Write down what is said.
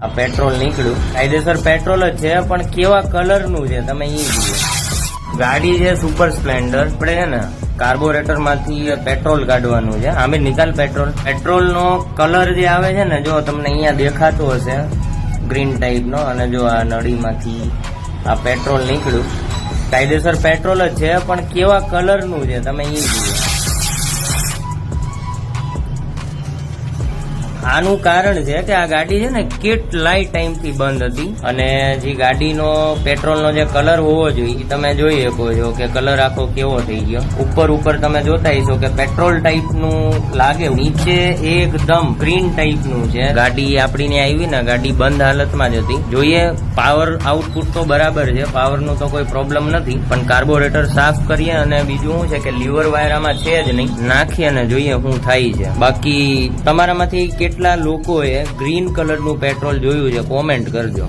આ પેટ્રોલ નીકળ્યું, કાયદેસર પેટ્રોલ જ છે પણ કેવા કલરનું છે તમે એ જુઓ. ગાડી છે સુપર સ્પ્લેન્ડર, આપણે છે ને કાર્બોરેટર માંથી પેટ્રોલ કાઢવાનું છે, આમે નિકાલ પેટ્રોલ નો કલર જે આવે છે ને, જો તમને અહીંયા દેખાતો હશે ગ્રીન ટાઈપ નો, અને જો આ નળીમાંથી આ પેટ્રોલ નીકળ્યું, કાયદેસર પેટ્રોલ જ છે પણ કેવા કલરનું છે તમે એ જુઓ. આનું કારણ છે કે આ ગાડી છે ને કેટલાય ટાઈમથી બંધ હતી, અને જે ગાડીનો પેટ્રોલનો જે કલર હોવો જોઈએ તમે જોઈ શકો છો કે કલર આખો કેવો થઈ ગયો. ઉપર તમે જોતા હશો કે પેટ્રોલ ટાઈપનું લાગે, નીચે એકદમ ગ્રીન ટાઈપનું છે. ગાડી આપડીને આવી ને, ગાડી બંધ હાલતમાં જ હતી. જોઈએ પાવર આઉટપુટ તો બરાબર છે, પાવરનું તો કોઈ પ્રોબ્લેમ નથી, પણ કાર્બોરેટર સાફ કરીએ અને બીજું શું છે કે લીવર વાયર આમાં છે જ નહીં, નાખીએ અને જોઈએ શું થાય છે. બાકી તમારામાંથી કેટલા લોકોએ ગ્રીન કલરનું પેટ્રોલ જોયું છે કોમેન્ટ કરજો.